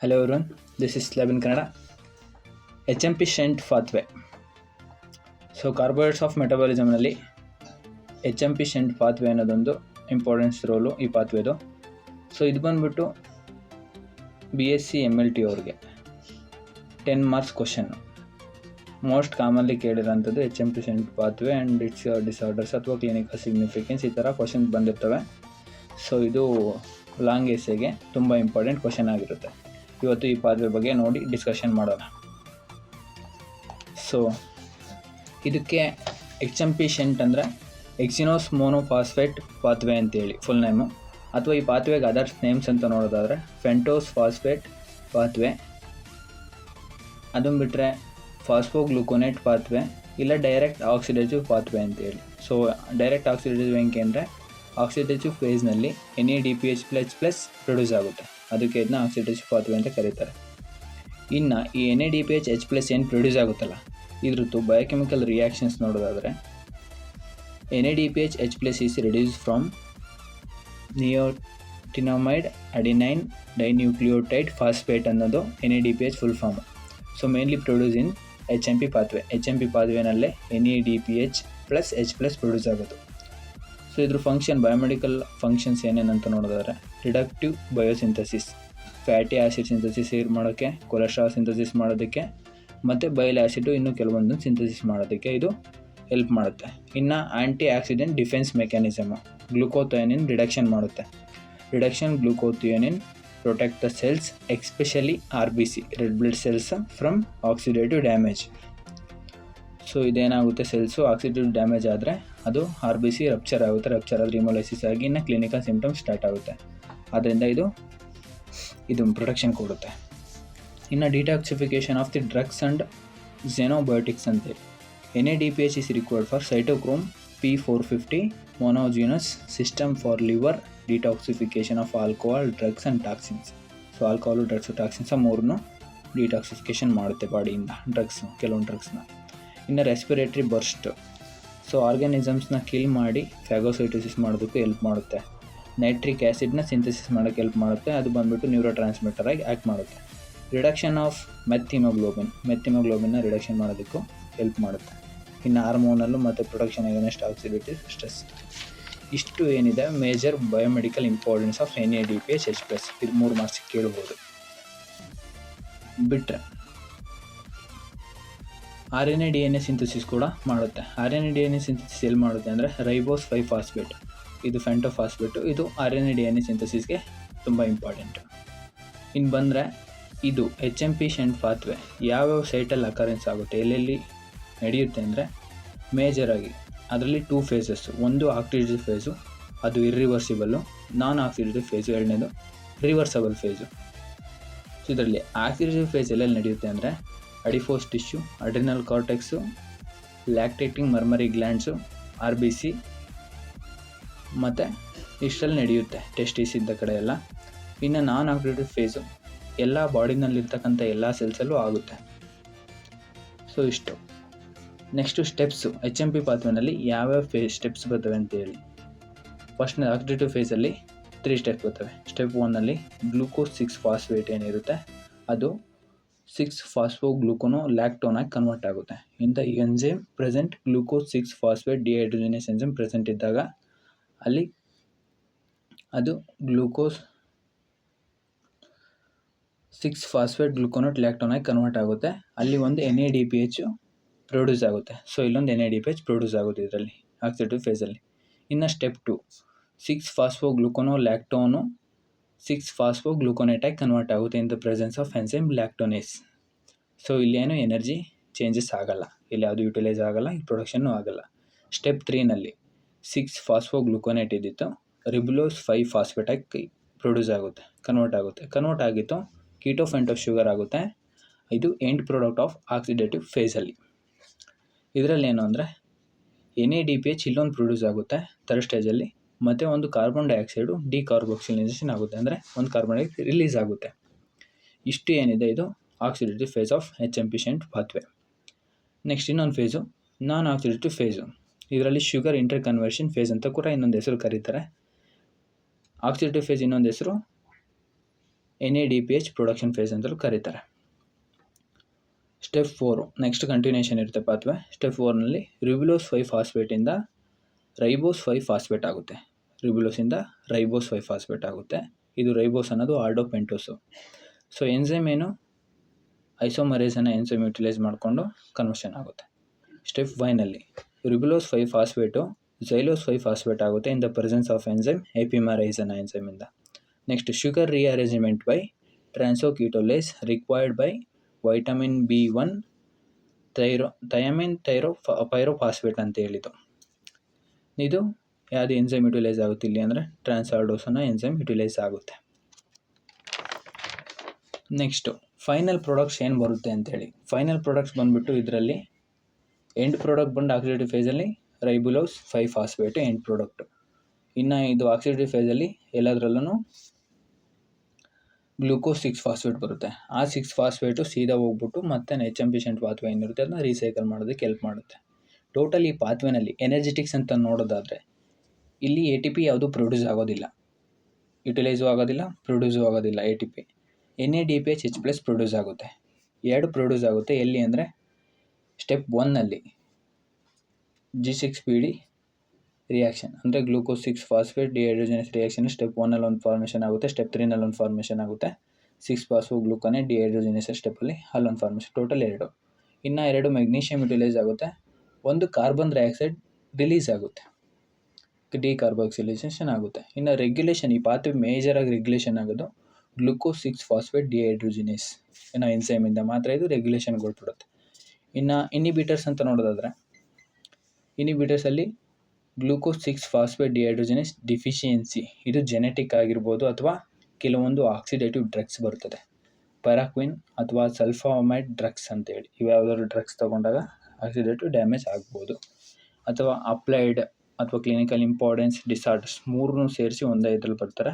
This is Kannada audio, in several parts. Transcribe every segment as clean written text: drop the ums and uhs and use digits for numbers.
Hello everyone, this is Levin Kannada. HMP Shunt pathway. So carbohydrates of ಮೆಟಬಾಲಿಸಮ್ನಲ್ಲಿ HMP Shunt pathway ಅನ್ನೋದೊಂದು ಇಂಪಾರ್ಟೆನ್ಸ್ ರೋಲು ಈ ಪಾತ್ವೇದು. ಸೊ ಇದು ಬಂದುಬಿಟ್ಟು BSc MLT ಅವ್ರಿಗೆ 10 ಮಾರ್ಕ್ಸ್ ಕ್ವಶನ್ನು. ಮೋಸ್ಟ್ ಕಾಮನ್ಲಿ ಕೇಳಿರೋಂಥದ್ದು HMP Shunt pathway and its disorders ಅಥವಾ ಕ್ಲಿನಿಕಲ್ ಸಿಗ್ನಿಫಿಕೆನ್ಸ್, ಈ ಥರ ಕ್ವಶನ್ಸ್ ಬಂದಿರ್ತವೆ. ಸೊ ಇದು ಲಾಂಗ್ ಎಸ್ಸೆಗೆ ತುಂಬ ಇಂಪಾರ್ಟೆಂಟ್ ಕ್ವಶನ್ ಆಗಿರುತ್ತೆ. ಇವತ್ತು ಈ ಪಾತ್ವೆ ಬಗ್ಗೆ ನೋಡಿ ಡಿಸ್ಕಷನ್ ಮಾಡೋಣ. ಸೊ ಇದಕ್ಕೆ HMP Shunt ಅಂದರೆ ಎಕ್ಸಿನೋಸ್ ಮೋನೋಫಾಸ್ಫೇಟ್ ಪಾತ್ವೆ ಅಂತೇಳಿ ಫುಲ್ ನೇಮು, ಅಥವಾ ಈ ಪಾತ್ವೆಗೆ ಅದರ್ಸ್ ನೇಮ್ಸ್ ಅಂತ ನೋಡೋದಾದರೆ ಫೆಂಟೋಸ್ ಫಾಸ್ಫೇಟ್ ಪಾತ್ವೆ, ಅದನ್ನು ಬಿಟ್ಟರೆ ಫಾಸ್ಫೋಗ್ಲೂಕೋನೇಟ್ ಪಾತ್ವೆ, ಇಲ್ಲ ಡೈರೆಕ್ಟ್ ಆಕ್ಸಿಡೇಟಿವ್ ಪಾತ್ವೆ ಅಂತೇಳಿ. ಸೊ ಡೈರೆಕ್ಟ್ ಆಕ್ಸಿಡೇಟಿವ್ ಹೆಂಗೆ ಅಂದರೆ ಆಕ್ಸಿಡೇಟಿವ್ ಫೇಸ್ನಲ್ಲಿ NADPH ಪ್ಲಸ್ ಪ್ರೊಡ್ಯೂಸ್ ಆಗುತ್ತೆ, ಅದಕ್ಕೆ ಇದನ್ನ ಆಕ್ಸಿಡೇಟಿವ್ ಪಾತ್ವೆ ಅಂತ ಕರೀತಾರೆ. ಇನ್ನು ಈ NADPH ಏನು ಪ್ರೊಡ್ಯೂಸ್ ಆಗುತ್ತಲ್ಲ, ಇದ್ರದ್ದು ಬಯೋಕೆಮಿಕಲ್ ರಿಯಾಕ್ಷನ್ಸ್ ನೋಡೋದಾದರೆ NADPH is reduce from nicotinamide adenine dinucleotide phosphate ಅನ್ನೋದು NADPH full form. So mainly produce in HMP pathway. HMP ಪಾತ್ವೆನಲ್ಲೇ NADPH ಪ್ಲಸ್ H ಪ್ರೊಡ್ಯೂಸ್ ಆಗೋದು. ಸೊ ಇದ್ರ ಫಂಕ್ಷನ್, ಬಯೋಮೆಡಿಕಲ್ ಫಂಕ್ಷನ್ಸ್ ಏನೇನಂತ ನೋಡೋದಾದ್ರೆ reductive biosynthesis, fatty acid synthesis ಮಾಡೋಕ್ಕೆ, ಕೊಲೆಸ್ಟ್ರಾಲ್ ಸಿಂಥಸಿಸ್ ಮಾಡೋದಕ್ಕೆ, ಮತ್ತು ಬೈಲ್ ಆ್ಯಸಿಡು ಇನ್ನೂ ಕೆಲವೊಂದು ಸಿಂಥಸಿಸ್ ಮಾಡೋದಕ್ಕೆ ಇದು ಹೆಲ್ಪ್ ಮಾಡುತ್ತೆ. ಇನ್ನು antioxidant defence mechanism, glutathione reduction ಮಾಡುತ್ತೆ. Reduction glutathione protect the cells, especially RBC red blood cells from oxidative damage. So ಇದೇನಾಗುತ್ತೆ, ಸೆಲ್ಸು ಆಕ್ಸಿಡೇಟಿವ್ ಡ್ಯಾಮೇಜ್ ಆದರೆ ಅದು RBC ರಪ್ಚರ್ ಆಗುತ್ತೆ. ರಪ್ಚರ್ ಆದರೆ ರಿಮೋಲೈಸಿಸ್ ಆಗಿ ಇನ್ನು ಕ್ಲಿನಿಕಲ್ ಸಿಂಪ್ಟಮ್ಸ್ ಸ್ಟಾರ್ಟ್ ಆಗುತ್ತೆ. ಆದ್ದರಿಂದ ಇದು ಪ್ರೊಟೆಕ್ಷನ್ ಕೊಡುತ್ತೆ. ಇನ್ನು detoxification of the drugs and xenobiotics ಅಂತೇಳಿ NADPH is required for cytochrome P450 monooxygenase system for liver detoxification of alcohol, drugs and toxins. So alcohol, drugs, toxins ಮೂರನ್ನು ಡಿಟಾಕ್ಸಿಫಿಕೇಷನ್ ಮಾಡುತ್ತೆ ಬಾಡಿಯಿಂದ, ಕೆಲವೊಂದು ಡ್ರಗ್ಸ್ನ. ಇನ್ನು ರೆಸ್ಪಿರೇಟರಿ ಬರ್ಸ್ಟ್, ಸೊ ಆರ್ಗ್ಯಾನಿಸಮ್ಸ್ನ ಕಿಲ್ ಮಾಡಿ ಫ್ಯಾಗೋಸೈಟೋಸಿಸ್ ಮಾಡೋದಕ್ಕೂ ಹೆಲ್ಪ್ ಮಾಡುತ್ತೆ. ನೈಟ್ರಿಕ್ ಆ್ಯಸಿಡ್ನ ಸಿಂಥಸಿಸ್ ಮಾಡೋಕ್ಕೆ ಹೆಲ್ಪ್ ಮಾಡುತ್ತೆ, ಅದು ಬಂದುಬಿಟ್ಟು ನ್ಯೂರೋ ಟ್ರಾನ್ಸ್ಮಿಟರ್ ಆಗಿ ಆ್ಯಕ್ಟ್ ಮಾಡುತ್ತೆ. ರಿಡಕ್ಷನ್ ಆಫ್ ಮೆಥಿಮೋಗ್ಲೋಬಿನ್ನ ರಿಡಕ್ಷನ್ ಮಾಡೋದಕ್ಕೂ ಹೆಲ್ಪ್ ಮಾಡುತ್ತೆ. ಇನ್ನು ಹಾರ್ಮೋನಲ್ಲು ಮತ್ತು ಪ್ರೊಡಕ್ಷನ್ ಅಗೇನೆಸ್ಟ್ ಆಕ್ಸಿಡೇಟಿವ್ ಸ್ಟ್ರೆಸ್. ಇಷ್ಟು ಏನಿದೆ major biomedical importance of NADPH H+. ಇದು 3 ಮಾರ್ಕ್ಸಿಗೆ ಕೇಳ್ಬೋದು. ಬಿಟ್ಟರೆ RNA DNA ಸಿಂಥಸಿಸ್ ಕೂಡ ಮಾಡುತ್ತೆ. RNA DNA ಸಿಂಥಸಿಸ್ ಎಲ್ಲಿ ಮಾಡುತ್ತೆ ಅಂದರೆ ರೈಬೋಸ್ 5 ಫಾಸ್ಫೇಟ್, ಇದು ಫೆಂಟೋಫಾಸ್ಫೇಟು, ಇದು RNA DNA ಸಿಂಥಸಿಸ್ಗೆ ತುಂಬ ಇಂಪಾರ್ಟೆಂಟು. ಇನ್ನು ಬಂದರೆ ಇದು HMP Shunt ಪಾತ್ವೆ ಯಾವ್ಯಾವ ಸೈಟಲ್ಲಿ ಅಕರೆನ್ಸ್ ಆಗುತ್ತೆ, ಎಲ್ಲೆಲ್ಲಿ ನಡೆಯುತ್ತೆ ಅಂದರೆ ಮೇಜರಾಗಿ ಅದರಲ್ಲಿ 2 ಫೇಸಸ್. ಒಂದು ಆಕ್ಸಿಡೇಟಿವ್ ಫೇಸು, ಅದು ಇರ್ರಿವರ್ಸಿಬಲ್ಲು. ನಾನ್ ಆಕ್ಸಿಡೇಟಿವ್ ಫೇಸು ಎರಡನೇದು ರಿವರ್ಸಬಲ್ ಫೇಸು. ಸೊ ಇದರಲ್ಲಿ ಆಕ್ಸಿಡೇಟಿವ್ ಫೇಸ್ ಎಲ್ಲೆಲ್ಲಿ ನಡೆಯುತ್ತೆ ಅಂದರೆ adipose tissue, adrenal cortex, lactating mammary glands, RBC ಮತ್ತು ಇಷ್ಟರಲ್ಲಿ ನಡೆಯುತ್ತೆ, ಟೆಸ್ಟಿಸ್ ಇದ್ದ ಕಡೆ ಎಲ್ಲ. ಇನ್ನು ನಾನ್ ಆಕ್ಸಿಡೇಟಿವ್ ಫೇಸು ಎಲ್ಲ ಬಾಡಿನಲ್ಲಿರ್ತಕ್ಕಂಥ ಎಲ್ಲ ಸೆಲ್ಸಲ್ಲೂ ಆಗುತ್ತೆ. ಸೊ ಇಷ್ಟು. ನೆಕ್ಸ್ಟು ಸ್ಟೆಪ್ಸು, HMP ಪಾತ್ವೆನಲ್ಲಿ ಯಾವ್ಯಾವ ಸ್ಟೆಪ್ಸ್ ಬರ್ತವೆ ಅಂತೇಳಿ. ಫಸ್ಟ್ ಆಕ್ಸಿಡೇಟಿವ್ ಫೇಸಲ್ಲಿ 3 ಸ್ಟೆಪ್ಸ್ ಬರ್ತವೆ. ಸ್ಟೆಪ್ 1ನಲ್ಲಿ ಗ್ಲೂಕೋಸ್ 6 ಫಾಸ್ಫೇಟ್ ಏನಿರುತ್ತೆ ಅದು 6 ಫಾಸ್ಫೋಗ್ಲೂಕೋನೋ ಲ್ಯಾಕ್ಟೋನಾಗಿ ಕನ್ವರ್ಟ್ ಆಗುತ್ತೆ. ಇಂಥ enzyme present glucose 6 phosphate dehydrogenase enzyme present ಇದ್ದಾಗ ಅಲ್ಲಿ ಅದು ಗ್ಲೂಕೋಸ್ 6 ಫಾಸ್ಫೇಟ್ ಗ್ಲೂಕೋನೇಟ್ ಲ್ಯಾಕ್ಟೋನಾಗಿ ಕನ್ವರ್ಟ್ ಆಗುತ್ತೆ. ಅಲ್ಲಿ ಒಂದು NADPH ಪ್ರೊಡ್ಯೂಸ್ ಆಗುತ್ತೆ. ಸೊ ಇಲ್ಲೊಂದು NADPH ಪ್ರೊಡ್ಯೂಸ್ ಆಗುತ್ತೆ ಇದರಲ್ಲಿ ಆಕ್ಸಿಡೇಟಿವ್ ಫೇಸಲ್ಲಿ. ಇನ್ನು ಸ್ಟೆಪ್ 2, 6 ಫಾಸ್ಫೋಗ್ಲೂಕೋನೋ ಲ್ಯಾಕ್ಟೋನು 6 ಫಾಸ್ಫೋಗ್ಲೂಕೋನೇಟಾಗಿ ಕನ್ವರ್ಟ್ ಆಗುತ್ತೆ in the presence of enzyme lactonase. So ಇಲ್ಲೇನು ಎನರ್ಜಿ ಚೇಂಜಸ್ ಆಗಲ್ಲ, ಇಲ್ಲಿ ಯಾವುದು ಯುಟಿಲೈಸ್ ಆಗಲ್ಲ, ಈ ಪ್ರೊಡಕ್ಷನ್ನು ಆಗಲ್ಲ. ಸ್ಟೆಪ್ 3ನಲ್ಲಿ 6 ಫಾಸ್ಫೋಗ್ಲೂಕೋನೇಟ್ ಇದ್ದಿತ್ತು ರಿಬುಲೋಸ್ 5 ಫಾಸ್ಫೇಟಾಗಿ ಪ್ರೊಡ್ಯೂಸ್ ಆಗುತ್ತೆ, ಕನ್ವರ್ಟ್ ಆಗಿತ್ತು ಕೀಟೋಫೆಂಟೋಸ್ ಶುಗರ್ ಆಗುತ್ತೆ. ಇದು ಎಂಡ್ ಪ್ರಾಡಕ್ಟ್ ಆಫ್ ಆಕ್ಸಿಡೇಟಿವ್ ಫೇಸಲ್ಲಿ. ಇದರಲ್ಲಿ ಏನು ಅಂದರೆ NADPH ಇಲ್ಲೊಂದು ಪ್ರೊಡ್ಯೂಸ್ ಆಗುತ್ತೆ ಥರ್ಡ್ ಸ್ಟೇಜಲ್ಲಿ, ಮತ್ತು ಒಂದು ಕಾರ್ಬನ್ ಡೈಆಕ್ಸೈಡು ಡಿಕಾರ್ಬಾಕ್ಸಿಲೈಸೇಷನ್ ಆಗುತ್ತೆ, ಅಂದರೆ ಒಂದು ಕಾರ್ಬನ್ ಡೈಆಕ್ಸೈಡ್ ರಿಲೀಸ್ ಆಗುತ್ತೆ. ಇಷ್ಟು ಏನಿದೆ ಇದು oxidative phase of HMP Shunt pathway. Next ಇನ್ನೊಂದು ಫೇಸು ನಾನ್ ಆಕ್ಸಿಡೇಟಿವ್ ಫೇಸು. ಇದರಲ್ಲಿ ಶುಗರ್ ಇಂಟರ್ ಕನ್ವರ್ಷನ್ ಫೇಸ್ ಅಂತ ಕೂಡ ಇನ್ನೊಂದು ಹೆಸರು ಕರೀತಾರೆ. ಆಕ್ಸಿಡೇಟಿವ್ ಫೇಸ್ ಇನ್ನೊಂದು ಹೆಸರು NADPH ಪ್ರೊಡಕ್ಷನ್ ಫೇಸ್ ಅಂತಲೂ ಕರೀತಾರೆ. ಸ್ಟೆಪ್ 4 ನೆಕ್ಸ್ಟ್ ಕಂಟಿನ್ಯೂಷನ್ ಇರುತ್ತೆ ಪಾತ್ವೆ. ಸ್ಟೆಪ್ 4ನಲ್ಲಿ ರಿಬ್ಯುಲೋಸ್ 5 ಫಾಸ್ಫೇಟಿಂದ ರೈಬೋಸ್ 5 ಫಾಸ್ಫೇಟ್ ಆಗುತ್ತೆ. ರಿಬ್ಯುಲೋಸಿಂದ ರೈಬೋಸ್ 5 ಫಾಸ್ಫೇಟ್ ಆಗುತ್ತೆ. ಇದು ರೈಬೋಸ್ ಅನ್ನೋದು ಆಲ್ಡೋ ಪೆಂಟೋಸು. ಸೊ ಎನ್ಸೈಮ್ ಏನು ಐಸೋಮರೇಸನ್ನು ಎನ್ಸೈಮ್ ಯುಟಿಲೈಸ್ ಮಾಡಿಕೊಂಡು ಕನ್ವರ್ಷನ್ ಆಗುತ್ತೆ. ಸ್ಟೆಪ್ 5ನಲ್ಲಿ ರಿಬ್ಯುಲೋಸ್ 5 ಫಾಸ್ಫೇಟು ಝೈಲೋಸ್ 5 ಫಾಸ್ಫೇಟ್ ಆಗುತ್ತೆ in the presence of enzyme ಎಪಿಮರೈಸನ ಎನ್ಸೈಮಿಂದ. Next sugar rearrangement by transketolase required by vitamin B1 thiamine pyrophosphate ಅಂತ ಹೇಳಿದ್ದು. ಇದು ಯಾವುದು ಎನ್ಸೈಮ್ ಯುಟಿಲೈಸ್ ಆಗುತ್ತೆ ಇಲ್ಲಿ ಅಂದರೆ ಟ್ರಾನ್ಸಾಲ್ಡೋಸನ ಎನ್ಸೈಮ್ ಯುಟಿಲೈಸ್ ಆಗುತ್ತೆ. ನೆಕ್ಸ್ಟು ಫೈನಲ್ ಪ್ರಾಡಕ್ಟ್ಸ್ ಏನು ಬರುತ್ತೆ ಅಂತೇಳಿ. ಫೈನಲ್ ಪ್ರಾಡಕ್ಟ್ಸ್ ಬಂದುಬಿಟ್ಟು ಇದರಲ್ಲಿ ಎಂಡ್ ಪ್ರಾಡಕ್ಟ್ ಬಂದು ಆಕ್ಸಿಡೇಟಿವ್ ಫೇಸಲ್ಲಿ ರೈಬುಲೋಸ್ 5 ಫಾಸ್ಫೇಟು ಎಂಡ್ ಪ್ರಾಡಕ್ಟು. ಇನ್ನು ಇದು ಆಕ್ಸಿಡೇಟಿವ್ ಫೇಸಲ್ಲಿ ಎಲ್ಲದರಲ್ಲೂ ಗ್ಲೂಕೋಸ್ 6 ಫಾಸ್ಫೇಟ್ ಬರುತ್ತೆ. ಆ 6 ಫಾಸ್ಫೇಟು ಸೀದಾ ಹೋಗ್ಬಿಟ್ಟು ಮತ್ತೆ HMP ಪಾತ್ವೆ ಏನಿರುತ್ತೆ ಅದನ್ನ ರೀಸೈಕಲ್ ಮಾಡೋದಕ್ಕೆ ಹೆಲ್ಪ್ ಮಾಡುತ್ತೆ. ಟೋಟಲ್ ಈ ಪಾತ್ವೆನಲ್ಲಿ ಎನರ್ಜೆಟಿಕ್ಸ್ ಅಂತ ನೋಡೋದಾದರೆ ಇಲ್ಲಿ ATP ಯಾವುದು ಪ್ರೊಡ್ಯೂಸ್ ಆಗೋದಿಲ್ಲ, ಯುಟಿಲೈಸು ಆಗೋದಿಲ್ಲ, ಪ್ರೊಡ್ಯೂಸು ಆಗೋದಿಲ್ಲ. ATP NADPH H+ ಪ್ರೊಡ್ಯೂಸ್ ಆಗುತ್ತೆ. 2 ಪ್ರೊಡ್ಯೂಸ್ ಆಗುತ್ತೆ. ಎಲ್ಲಿ ಅಂದರೆ ಸ್ಟೆಪ್ 1ನಲ್ಲಿ G6PD ರಿಯಾಕ್ಷನ್ ಅಂದರೆ glucose 6 phosphate dehydrogenase reaction step 1ನಲ್ಲಿ ಒಂದು ಫಾರ್ಮೇಷನ್ ಆಗುತ್ತೆ. ಸ್ಟೆಪ್ 3ನಲ್ಲಿ ಒಂದು ಫಾರ್ಮೇಷನ್ ಆಗುತ್ತೆ. 6 ಫಾಸ್ಫೋ ಗ್ಲೂಕೋನೇ ಡಿಹೈಡ್ರೋಜಿನೇಸ್ ಸ್ಟೆಪ್ಪಲ್ಲಿ ಅಲ್ಲೊಂದು ಫಾರ್ಮೇಷನ್, ಟೋಟಲ್ 2. ಇನ್ನು 2 ಮೆಗ್ನೀಷಿಯಮ್ ಯುಟಿಲೈಸ್ ಆಗುತ್ತೆ. 1 ಕಾರ್ಬನ್ ಡೈಆಕ್ಸೈಡ್ ರಿಲೀಸ್ ಆಗುತ್ತೆ, ಡಿಕಾರ್ಬಾಕ್ಸಿಲೇಷನ್ ಆಗುತ್ತೆ. ಇನ್ನು ರೆಗ್ಯುಲೇಷನ್ ಈ ಪಾತ್ವೆ ಮೇಜರಾಗಿ ರೆಗ್ಯುಲೇಷನ್ ಆಗೋದು ಗ್ಲೂಕೋಸ್ 6 ಫಾಸ್ಫೇಟ್ ಡಿಹೈಡ್ರೋಜಿನೇಸ್ ಏನೋ ಎನ್ಸೈಮಿಂದ ಮಾತ್ರ ಇದು ರೆಗ್ಯುಲೇಷನ್ಗೊಳ್ಬಿಡುತ್ತೆ. ಇನ್ನು ಇನಿಬಿಟರ್ಸ್ ಅಂತ ನೋಡೋದಾದರೆ ಇನಿಬಿಟರ್ಸಲ್ಲಿ ಗ್ಲೂಕೋಸ್ 6 ಫಾಸ್ಫೇಟ್ ಡಿಹೈಡ್ರೋಜಿನೇಸ್ ಡಿಫಿಷಿಯನ್ಸಿ ಇದು ಜೆನೆಟಿಕ್ ಆಗಿರ್ಬೋದು ಅಥವಾ ಕೆಲವೊಂದು ಆಕ್ಸಿಡೇಟಿವ್ ಡ್ರಗ್ಸ್ ಬರ್ತದೆ, ಪ್ಯಾರಾಕ್ವಿನ್ ಅಥವಾ ಸಲ್ಫಾಮೈಡ್ ಡ್ರಗ್ಸ್ ಅಂತೇಳಿ. ಇವ್ಯಾವುದಾದ್ರು ಡ್ರಗ್ಸ್ ತೊಗೊಂಡಾಗ ಆಕ್ಸಿಡೇಟಿವ್ ಡ್ಯಾಮೇಜ್ ಆಗ್ಬೋದು. ಅಥವಾ ಅಪ್ಲೈಡ್ ಅಥವಾ ಕ್ಲಿನಿಕಲ್ ಇಂಪಾರ್ಟೆನ್ಸ್ ಡಿಸಾರ್ಡರ್ಸ್ 3 ಸೇರಿಸಿ ಒಂದೇ ಇದರಲ್ಲಿ ಬರ್ತಾರೆ.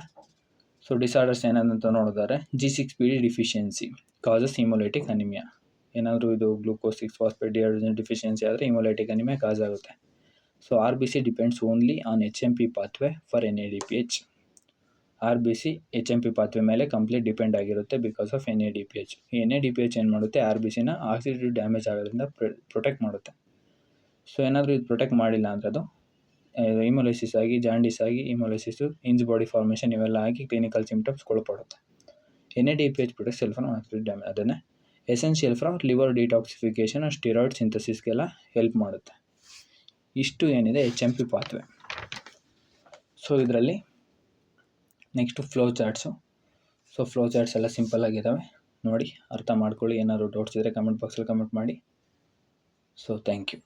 ಸೊ ಡಿಸಾರ್ಡರ್ಸ್ ಏನಂತ ನೋಡಿದರೆ G6PD ಡಿಫಿಷಿಯನ್ಸಿ ಕಾಸಸ್ ಹಿಮೋಲೈಟಿಕ್ ಅನಿಮಿಯಾ. ಏನಾದರೂ ಇದು ಗ್ಲೂಕೋಸ್ 6 ಫಾಸ್ಫೇಟ್ ಡಿಹೈಡ್ರೋಜಿನೇಸ್ ಡಿಫಿಷಿಯನ್ಸಿ ಆದರೆ ಹಿಮೋಲೈಟಿಕ್ ಅನಿಮಿಯಾ ಕಾಸ್ ಆಗುತ್ತೆ. So RBC depends only on HMP pathway for NADPH. RBC HMP pathway ಮೇಲೆ ಕಂಪ್ಲೀಟ್ ಡಿಪೆಂಡ್ ಆಗಿರುತ್ತೆ ಬಿಕಾಸ್ ಆಫ್ NADPH. ಈ NADPH ಏನು ಮಾಡುತ್ತೆ RBCನ ಆಕ್ಸಿಡೇಟಿವ್ ಡ್ಯಾಮೇಜ್ ಆಗೋದ್ರಿಂದ ಪ್ರೊಟೆಕ್ಟ್ ಮಾಡುತ್ತೆ. ಸೊ ಏನಾದರೂ ಇದು ಪ್ರೊಟೆಕ್ಟ್ ಮಾಡಿಲ್ಲ ಅಂದರೆ ಅದು ಹಿಮೋಲೈಸಿಸ್ ಆಗಿ ಜಾಂಡೀಸ್ ಆಗಿ ಹಿಮೋಲೈಸಿಸು ಇಂಜ್ ಬಾಡಿ ಫಾರ್ಮೇಷನ್ ಇವೆಲ್ಲ ಆಗಿ ಕ್ಲಿನಿಕಲ್ ಸಿಂಪ್ಟಮ್ಸ್ ಒಳಪಡುತ್ತೆ. NADPH protect cells from oxidative damage. ಅದನ್ನೇ essential from liver detoxification steroid ಸಿಂಥಸಿಸ್ಗೆಲ್ಲ ಹೆಲ್ಪ್ ಮಾಡುತ್ತೆ. ಇಷ್ಟು ಏನಿದೆ HMP ಪಾತ್ವೆ. ಸೊ ಇದರಲ್ಲಿ next flow charts. So flow charts ಎಲ್ಲ ಸಿಂಪಲ್ ಆಗಿದ್ದಾವೆ, ನೋಡಿ ಅರ್ಥ ಮಾಡ್ಕೊಳ್ಳಿ. ಏನಾದರೂ ಡೌಟ್ಸ್ ಇದ್ದರೆ ಕಮೆಂಟ್ ಬಾಕ್ಸಲ್ಲಿ ಕಮೆಂಟ್ ಮಾಡಿ. So thank you.